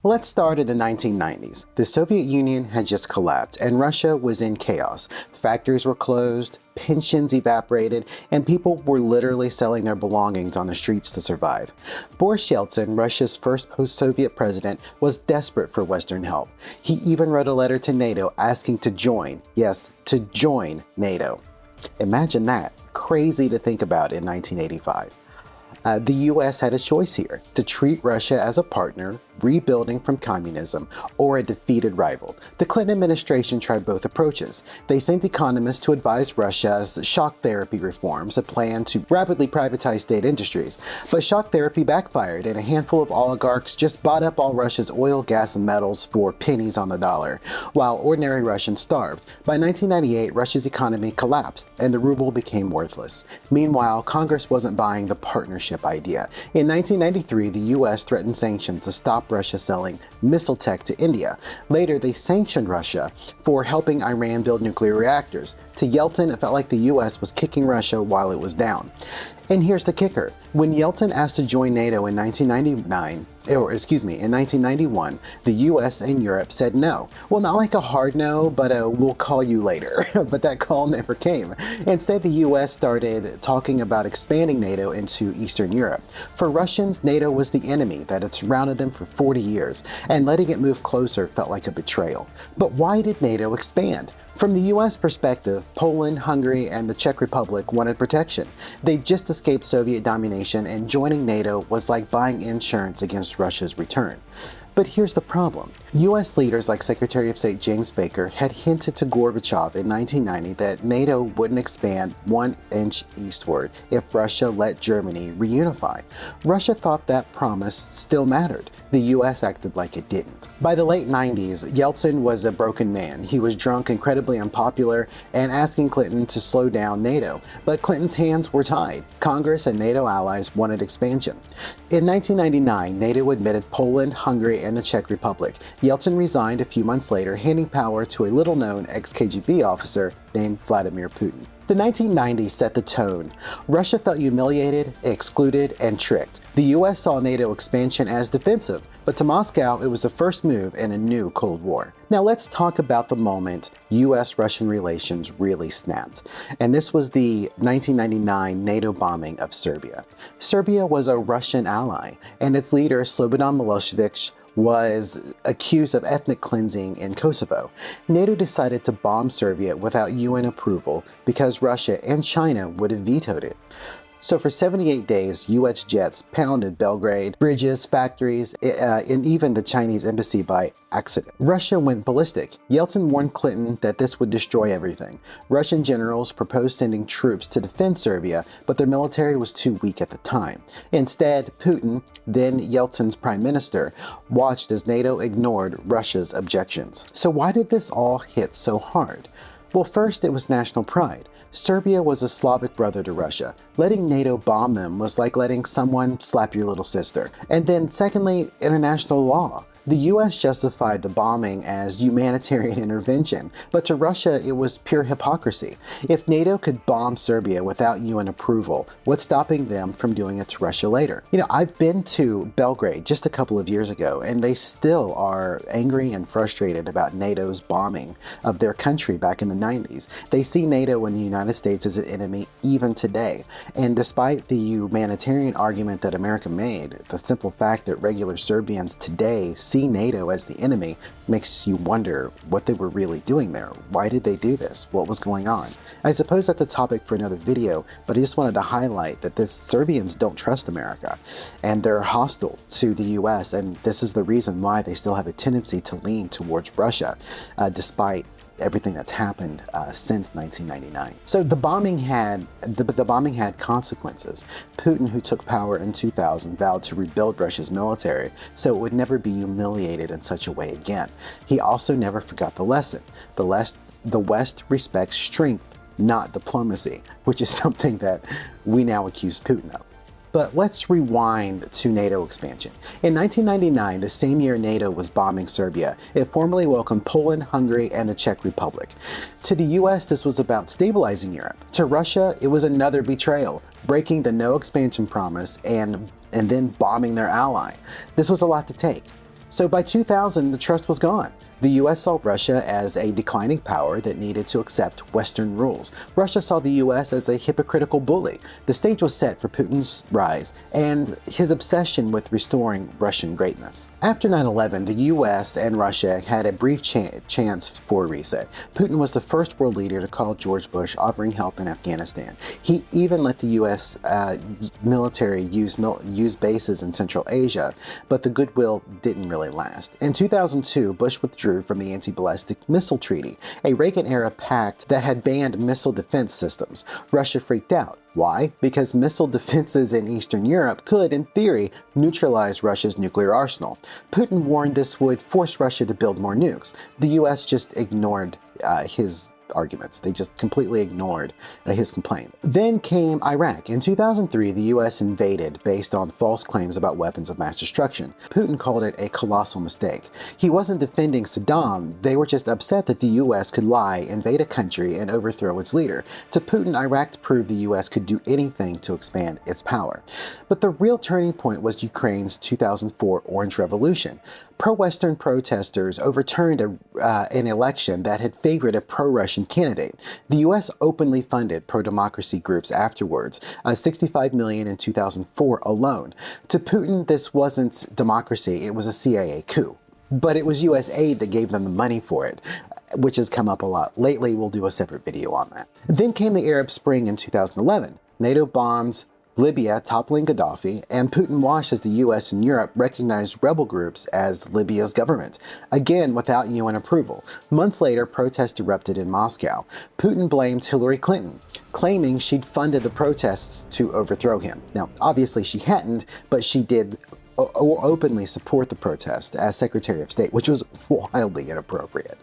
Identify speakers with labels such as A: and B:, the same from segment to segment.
A: Let's start in the 1990s. The Soviet Union had just collapsed and Russia was in chaos. Factories were closed, pensions evaporated, and people were literally selling their belongings on the streets to survive. Boris Yeltsin, Russia's first post-Soviet president, was desperate for Western help. He even wrote a letter to NATO asking to join, yes, to join NATO. Imagine that. Crazy to think about in 1985. The US had a choice here, to treat Russia as a partner, rebuilding from communism, or a defeated rival. The Clinton administration tried both approaches. They sent economists to advise Russia's shock therapy reforms, a plan to rapidly privatize state industries. But shock therapy backfired, and a handful of oligarchs just bought up all Russia's oil, gas, and metals for pennies on the dollar, while ordinary Russians starved. By 1998, Russia's economy collapsed, and the ruble became worthless. Meanwhile, Congress wasn't buying the partnership idea. In 1993, the US threatened sanctions to stop Russia selling missile tech to India. Later, they sanctioned Russia for helping Iran build nuclear reactors. To Yeltsin, it felt like the US was kicking Russia while it was down. And here's the kicker. When Yeltsin asked to join NATO in 1991, the US and Europe said no. Well, not like a hard no, but we'll call you later. But that call never came. Instead, the US started talking about expanding NATO into Eastern Europe. For Russians, NATO was the enemy that had surrounded them for 40 years, and letting it move closer felt like a betrayal. But why did NATO expand? From the US perspective, Poland, Hungary, and the Czech Republic wanted protection. They just escaped Soviet domination, and joining NATO was like buying insurance against Russia's return. But here's the problem. US leaders like Secretary of State James Baker had hinted to Gorbachev in 1990 that NATO wouldn't expand 1 inch eastward if Russia let Germany reunify. Russia thought that promise still mattered. The US acted like it didn't. By the late 90s, Yeltsin was a broken man. He was drunk, incredibly unpopular, and asking Clinton to slow down NATO. But Clinton's hands were tied. Congress and NATO allies wanted expansion. In 1999, NATO admitted Poland, Hungary, and the Czech Republic. Yeltsin resigned a few months later, handing power to a little-known ex-KGB officer named Vladimir Putin. The 1990s set the tone. Russia felt humiliated, excluded, and tricked. The US saw NATO expansion as defensive, but to Moscow, it was the first move in a new Cold War. Now let's talk about the moment US-Russian relations really snapped. And this was the 1999 NATO bombing of Serbia. Serbia was a Russian ally, and its leader, Slobodan Milosevic, was accused of ethnic cleansing in Kosovo. NATO decided to bomb Serbia without UN approval because Russia and China would have vetoed it. So for 78 days, US jets pounded Belgrade, bridges, factories, and even the Chinese embassy by accident. Russia went ballistic. Yeltsin warned Clinton that this would destroy everything. Russian generals proposed sending troops to defend Serbia, but their military was too weak at the time. Instead, Putin, then Yeltsin's prime minister, watched as NATO ignored Russia's objections. So why did this all hit so hard? Well, first, it was national pride. Serbia was a Slavic brother to Russia. Letting NATO bomb them was like letting someone slap your little sister. And then secondly, international law. The US justified the bombing as humanitarian intervention, but to Russia it was pure hypocrisy. If NATO could bomb Serbia without UN approval, what's stopping them from doing it to Russia later? I've been to Belgrade just a couple of years ago, and they still are angry and frustrated about NATO's bombing of their country back in the 90s. They see NATO and the United States as an enemy even today. And despite the humanitarian argument that America made, the simple fact that regular Serbians today see NATO as the enemy makes you wonder what they were really doing there. Why did they do this? What was going on? I suppose that's a topic for another video, but I just wanted to highlight that the Serbians don't trust America, and they're hostile to the US, and this is the reason why they still have a tendency to lean towards Russia, despite everything that's happened since 1999. So the bombing had consequences. Putin, who took power in 2000, vowed to rebuild Russia's military so it would never be humiliated in such a way again. He also never forgot the lesson. The West respects strength, not diplomacy, which is something that we now accuse Putin of. But let's rewind to NATO expansion. In 1999, the same year NATO was bombing Serbia, it formally welcomed Poland, Hungary, and the Czech Republic. To the US, this was about stabilizing Europe. To Russia, it was another betrayal, breaking the no expansion promise and then bombing their ally. This was a lot to take. So by 2000, the trust was gone. The US saw Russia as a declining power that needed to accept Western rules. Russia saw the US as a hypocritical bully. The stage was set for Putin's rise and his obsession with restoring Russian greatness. After 9/11, the US and Russia had a brief chance for a reset. Putin was the first world leader to call George Bush offering help in Afghanistan. He even let the US military use bases in Central Asia, but the goodwill didn't really last. In 2002, Bush withdrew from the Anti-Ballistic Missile Treaty, a Reagan-era pact that had banned missile defense systems. Russia freaked out. Why? Because missile defenses in Eastern Europe could, in theory, neutralize Russia's nuclear arsenal. Putin warned this would force Russia to build more nukes. The US just ignored his arguments. They just completely ignored his complaint. Then came Iraq. In 2003, the US invaded based on false claims about weapons of mass destruction. Putin called it a colossal mistake. He wasn't defending Saddam, they were just upset that the US could lie, invade a country, and overthrow its leader. To Putin, Iraq proved the US could do anything to expand its power. But the real turning point was Ukraine's 2004 Orange Revolution. Pro-Western protesters overturned an election that had favored a pro-Russian candidate. The U.S. openly funded pro-democracy groups afterwards, $65 million in 2004 alone. To Putin, this wasn't democracy, it was a CIA coup. But it was U.S. aid that gave them the money for it, which has come up a lot lately. We'll do a separate video on that. Then came the Arab Spring in 2011. NATO bombed Libya, toppling Gaddafi, and Putin watched as the US and Europe recognized rebel groups as Libya's government, again without UN approval. Months later, protests erupted in Moscow. Putin blamed Hillary Clinton, claiming she'd funded the protests to overthrow him. Now, obviously she hadn't, but she did openly support the protest as Secretary of State, which was wildly inappropriate.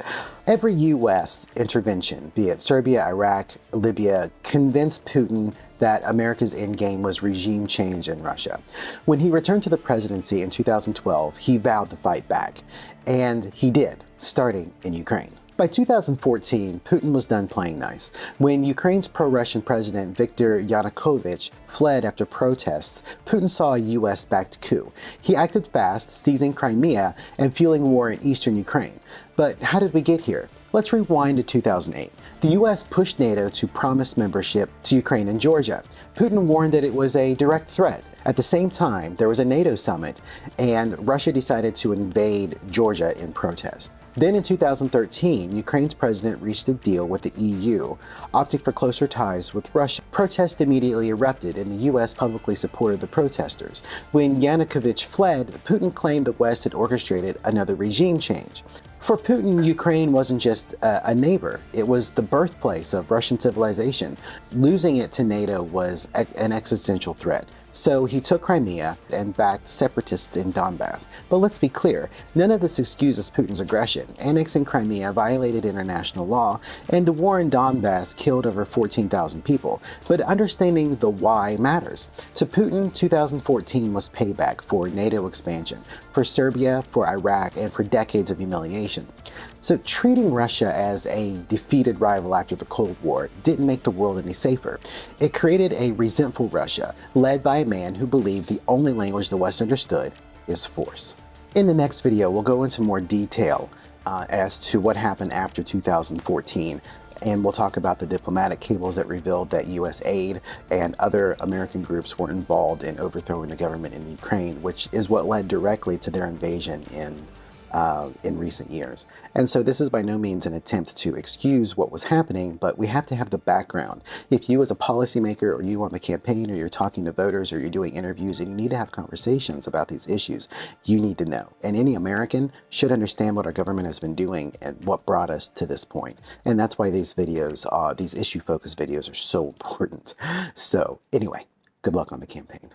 A: Every U.S. intervention, be it Serbia, Iraq, Libya, convinced Putin that America's endgame was regime change in Russia. When he returned to the presidency in 2012, he vowed to fight back. And he did, starting in Ukraine. By 2014, Putin was done playing nice. When Ukraine's pro-Russian president Viktor Yanukovych fled after protests, Putin saw a US-backed coup. He acted fast, seizing Crimea and fueling war in eastern Ukraine. But how did we get here? Let's rewind to 2008. The US pushed NATO to promise membership to Ukraine and Georgia. Putin warned that it was a direct threat. At the same time, there was a NATO summit, and Russia decided to invade Georgia in protest. Then in 2013, Ukraine's president reached a deal with the EU, opting for closer ties with Russia. Protests immediately erupted, and the US publicly supported the protesters. When Yanukovych fled, Putin claimed the West had orchestrated another regime change. For Putin, Ukraine wasn't just a neighbor, it was the birthplace of Russian civilization. Losing it to NATO was an existential threat. So he took Crimea and backed separatists in Donbass. But let's be clear, none of this excuses Putin's aggression. Annexing Crimea violated international law, and the war in Donbass killed over 14,000 people. But understanding the why matters. To Putin, 2014 was payback for NATO expansion, for Serbia, for Iraq, and for decades of humiliation. So treating Russia as a defeated rival after the Cold War didn't make the world any safer. It created a resentful Russia, led by a man who believed the only language the West understood is force. In the next video, we'll go into more detail as to what happened after 2014, and we'll talk about the diplomatic cables that revealed that U.S. aid and other American groups were involved in overthrowing the government in Ukraine, which is what led directly to their invasion in recent years. And so this is by no means an attempt to excuse what was happening, but we have to have the background. If you as a policymaker, or you on the campaign, or you're talking to voters, or you're doing interviews and you need to have conversations about these issues, you need to know. And any American should understand what our government has been doing and what brought us to this point. And that's why these videos, these issue-focused videos, are so important. So anyway, good luck on the campaign.